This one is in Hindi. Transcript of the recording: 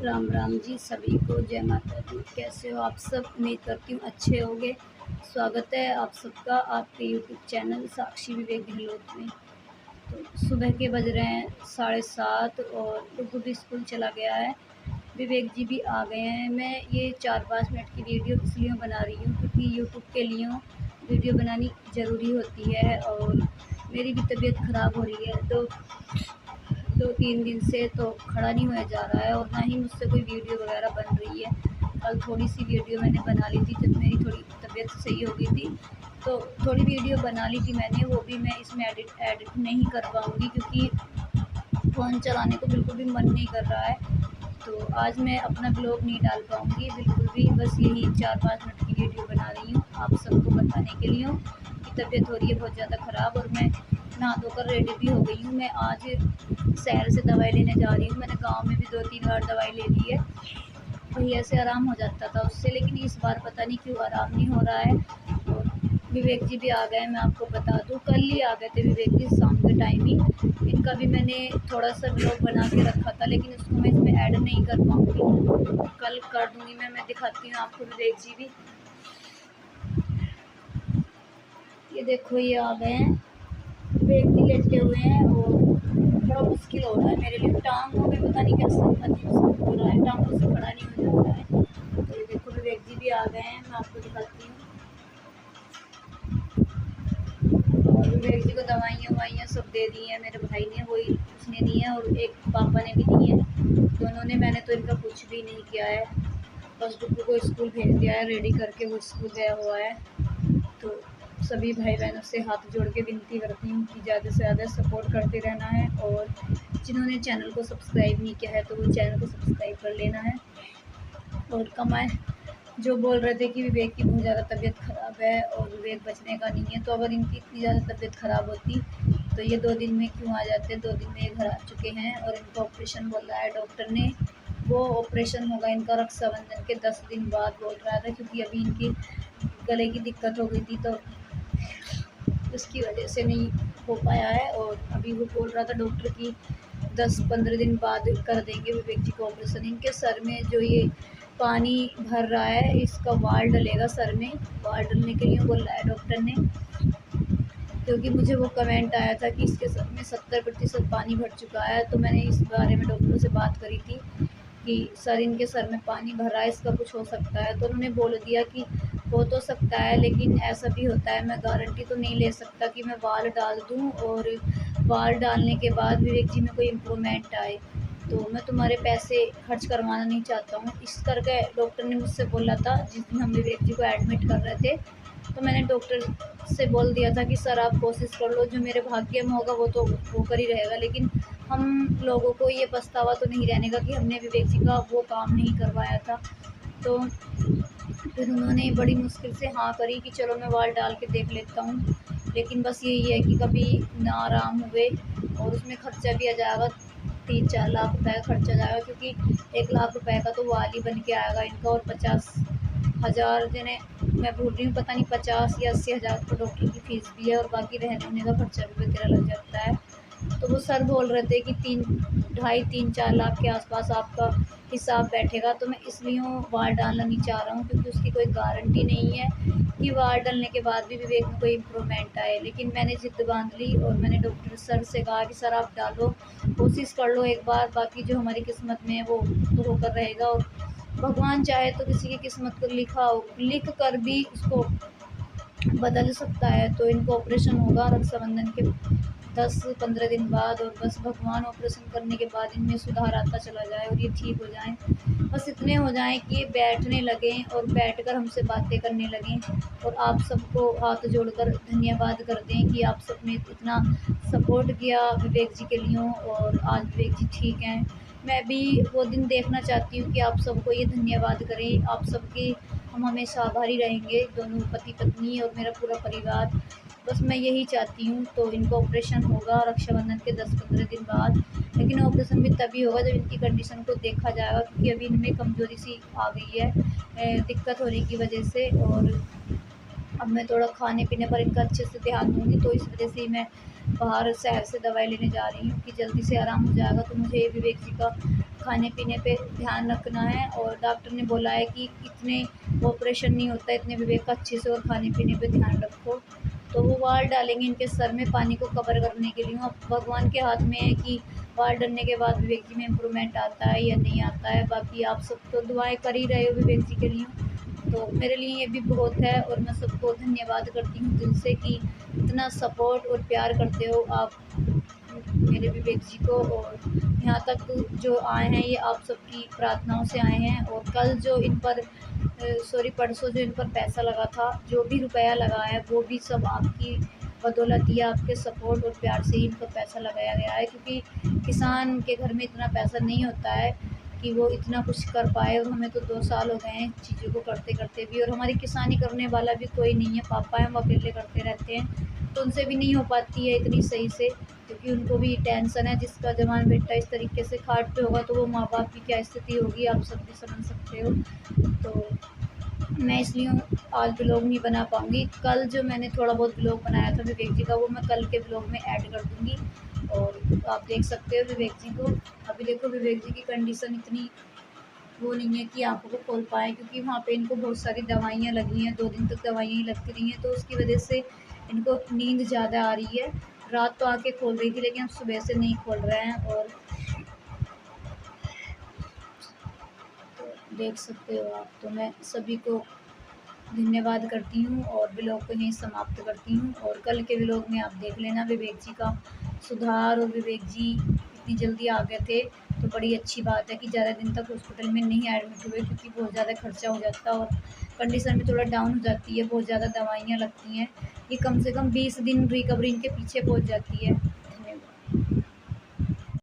राम राम जी सभी को, जय माता दी। कैसे हो आप सब? उम्मीद करती हूँ अच्छे होंगे। स्वागत है आप सबका आपके यूट्यूब चैनल साक्षी विवेक गहलोत में। तो सुबह के बज रहे हैं 7:30 और डुगू भी स्कूल चला गया है। विवेक जी भी आ गए हैं। मैं ये 4-5 मिनट की वीडियो इसलिए बना रही हूँ क्योंकि यूट्यूब के लिए वीडियो बनानी ज़रूरी होती है और मेरी भी तबीयत ख़राब हो रही है। तो 2-3 दिन से तो खड़ा नहीं होया जा रहा है और ना ही मुझसे कोई वीडियो वगैरह बन रही है। कल थोड़ी सी वीडियो मैंने बना ली थी जब मेरी थोड़ी तबीयत सही हो गई थी, तो थोड़ी वीडियो बना ली थी मैंने। वो भी मैं इसमें एडिट नहीं कर पाऊँगी क्योंकि फ़ोन चलाने को बिल्कुल भी मन नहीं कर रहा है। तो आज मैं अपना ब्लॉग नहीं डाल पाऊँगी बिल्कुल भी। बस यही 4-5 मिनट की वीडियो बना रही हूँ आप सबको बताने के लिए कि तबीयत हो रही है बहुत ज़्यादा ख़राब और मैं नहा धोकर रेडी भी हो गई हूँ। मैं आज शहर से दवाई लेने जा रही हूँ। मैंने गांव में भी 2-3 बार दवाई ले ली है, वही ऐसे आराम हो जाता था उससे, लेकिन इस बार पता नहीं क्यों आराम नहीं हो रहा है। और विवेक जी भी आ गए, मैं आपको बता दूँ कल ही आ गए थे विवेक जी शाम के टाइम ही। इनका भी मैंने थोड़ा सा ब्लॉग बना के रखा था लेकिन उसको मैं इसमें ऐड नहीं कर पाऊँगी, कल कर दूँगी। मैं दिखाती हूँ आपको विवेक जी भी। ये देखो ये आ गए हैं, विवेक जी लेटे हुए हैं और बड़ा मुश्किल हो रहा है मेरे लिए। टांगों में पता नहीं कैसे अजीब सा हो रहा है, टांगों से खड़ा नहीं हो जा रहा है। तो ये देखो विवेक जी भी आ गए हैं, मैं आपको दिखाती हूँ। और विवेक जी को दवाइयाँ सब दे दी हैं मेरे भाई ने, वही उसने दी है और एक पापा ने भी दी है दोनों ने। मैंने तो इनका कुछ भी नहीं किया है, बस डुग्गू को स्कूल भेज दिया है रेडी करके, वो स्कूल गया हुआ है। तो सभी भाई बहनों से हाथ जोड़ के विनती करती हूँ कि ज़्यादा से ज़्यादा सपोर्ट करते रहना है और जिन्होंने चैनल को सब्सक्राइब नहीं किया है तो वो चैनल को सब्सक्राइब कर लेना है और कमाएं। जो बोल रहे थे कि विवेक की बहुत ज़्यादा तबीयत ख़राब है और विवेक बचने का नहीं है, तो अगर इनकी इतनी ज़्यादा तबीयत ख़राब होती तो ये 2 दिन में क्यों आ जाते। 2 दिन में ये घर आ चुके हैं और इनका ऑपरेशन बोल रहा है डॉक्टर ने। वो ऑपरेशन होगा इनका रक्षाबंधन के 10 दिन बाद बोल रहा था, क्योंकि अभी इनकी गले की दिक्कत हो गई थी तो उसकी वजह से नहीं हो पाया है। और अभी वो बोल रहा था डॉक्टर की 10-15 दिन बाद कर देंगे विवेक जी को ऑपरेशन। इनके सर में जो ये पानी भर रहा है इसका वाल डलेगा सर में, वाल डलने के लिए बोल रहा है डॉक्टर ने। क्योंकि मुझे वो कमेंट आया था कि इसके सर में 70% पानी भर चुका है, तो मैंने इस बारे में डॉक्टर से बात करी थी कि सर इनके सर में पानी भर रहा है, इसका कुछ हो सकता है। तो उन्होंने बोल दिया कि हो तो सकता है लेकिन ऐसा भी होता है, मैं गारंटी तो नहीं ले सकता कि मैं वाल डाल दूं और वाल डालने के बाद विवेक जी में कोई इम्प्रूवमेंट आए। तो मैं तुम्हारे पैसे खर्च करवाना नहीं चाहता हूँ, इस करके डॉक्टर ने मुझसे बोला था जिस दिन हम विवेक जी को एडमिट कर रहे थे। तो मैंने डॉक्टर से बोल दिया था कि सर आप कोशिश कर लो, जो मेरे भाग्य में होगा वो तो होकर ही रहेगा, लेकिन हम लोगों को ये पछतावा तो नहीं रहने का कि हमने विवेक जी का वो काम नहीं करवाया था। तो फिर उन्होंने बड़ी मुश्किल से हाँ करी कि चलो मैं वाल डाल के देख लेता हूँ, लेकिन बस यही है कि कभी ना आराम हुए और उसमें खर्चा भी आ जाएगा। 3-4 लाख रुपए का खर्चा जाएगा, क्योंकि 1 लाख रुपए का तो वाल ही बन के आएगा इनका और 50,000 जने मैं भूल रही हूँ, पता नहीं 50 या 80,000 तो डॉक्टर की फीस भी है और बाकी रहने होने का खर्चा भी वगैरह लग जाता है। तो वो सर बोल रहे थे कि 2.5-3-4 लाख के आसपास आपका हिसाब बैठेगा। तो मैं इसलिए वाल डालना नहीं चाह रहा हूँ क्योंकि उसकी कोई गारंटी नहीं है कि वाल डालने के बाद भी विवेक में कोई इम्प्रूवमेंट आए। लेकिन मैंने ज़िद बांध ली और मैंने डॉक्टर सर से कहा कि सर आप डालो, कोशिश कर लो एक बार, बाकी जो हमारी किस्मत में है वो तो होकर रहेगा और भगवान चाहे तो किसी की किस्मत को लिख कर भी उसको बदल सकता है। तो इनको ऑपरेशन होगा रक्षाबंधन के 10-15 दिन बाद और बस भगवान ऑपरेशन करने के बाद इनमें सुधार आता चला जाए और ये ठीक हो जाएं। बस इतने हो जाएं कि ये बैठने लगें और बैठकर हमसे बातें करने लगें और आप सबको हाथ जोड़कर धन्यवाद कर दें कि आप सबने इतना सपोर्ट किया विवेक जी के लिए और आज विवेक जी ठीक हैं। मैं भी वो दिन देखना चाहती हूँ कि आप सबको ये धन्यवाद करें, आप सबकी हम हमेशा आभारी रहेंगे, दोनों पति पत्नी और मेरा पूरा परिवार। बस मैं यही चाहती हूँ। तो इनको ऑपरेशन होगा रक्षाबंधन के 10-15 दिन बाद, लेकिन ऑपरेशन भी तभी होगा जब इनकी कंडीशन को देखा जाएगा, क्योंकि अभी इनमें कमज़ोरी सी आ गई है दिक्कत होने की वजह से। और अब मैं थोड़ा खाने पीने पर इनका अच्छे से ध्यान दूँगी, तो इस वजह से ही मैं बाहर शहर से दवाई लेने जा रही हूँ कि जल्दी से आराम हो जाएगा। तो मुझे विवेक जी का खाने पीने पे ध्यान रखना है, और डॉक्टर ने बोला है कि इतने ऑपरेशन नहीं होता, इतने विवेक का अच्छे से और खाने पीने पे ध्यान रखो। तो वो वाल डालेंगे इनके सर में पानी को कवर करने के लिए। अब भगवान के हाथ में है कि वाल डलने के बाद विवेक जी में इम्प्रूवमेंट आता है या नहीं आता है। बाकी आप सब तो दुआएं कर ही रहे हो विवेक जी के लिए, तो मेरे लिए ये भी बहुत है। और मैं सबको धन्यवाद करती हूँ दिल से कि इतना सपोर्ट और प्यार करते हो आप मेरे विवेक जी को। और यहाँ तक जो आए हैं ये आप सबकी प्रार्थनाओं से आए हैं। और कल जो इन पर परसों जो इन पर पैसा लगा था, जो भी रुपया लगा है वो भी सब आपकी बदौलत ही, आपके सपोर्ट और प्यार से ही इन पर पैसा लगाया गया है। क्योंकि किसान के घर में इतना पैसा नहीं होता है कि वो इतना कुछ कर पाए। और हमें तो 2 साल हो गए हैं चीज़ों को करते करते भी, और हमारी किसानी करने वाला भी कोई नहीं है। पापा हैं, वो अकेले करते रहते हैं, तो उनसे भी नहीं हो पाती है इतनी सही से, क्योंकि उनको भी टेंशन है। जिसका जवान बेटा इस तरीके से खाट पे होगा तो वो माँ बाप की क्या स्थिति होगी, आप सब भी समझ सकते हो। तो मैं इसलिए आज ब्लॉग नहीं बना पाऊँगी। कल जो मैंने थोड़ा बहुत ब्लॉग बनाया था विवेक जी का, वो मैं कल के ब्लॉग में ऐड कर दूँगी, और आप देख सकते हो विवेक जी को। अभी देखो विवेक जी की कंडीशन इतनी वो नहीं है कि आँखों को खोल पाएँ, क्योंकि वहाँ पे इनको बहुत सारी दवाइयाँ लगी हैं, 2 दिन तक दवाइयाँ ही लगती रही हैं, तो उसकी वजह से इनको नींद ज़्यादा आ रही है। रात तो आँखें खोल रही थी, लेकिन अब सुबह से नहीं खोल रहे हैं। और तो देख सकते हो आप। तो मैं सभी को धन्यवाद करती हूँ और ब्लॉग को यहीं समाप्त करती हूँ। और कल के ब्लॉग में आप देख लेना विवेक जी का सुधार, और विवेक जी इतनी जल्दी आ गए थे तो बड़ी अच्छी बात है कि ज़्यादा दिन तक हॉस्पिटल में नहीं एडमिट हुए, क्योंकि बहुत ज़्यादा खर्चा हो जाता है और कंडीशन भी थोड़ा डाउन हो जाती है, बहुत ज़्यादा दवाइयाँ लगती हैं। ये कम से कम 20 दिन रिकवरी इनके पीछे पहुँच जाती है।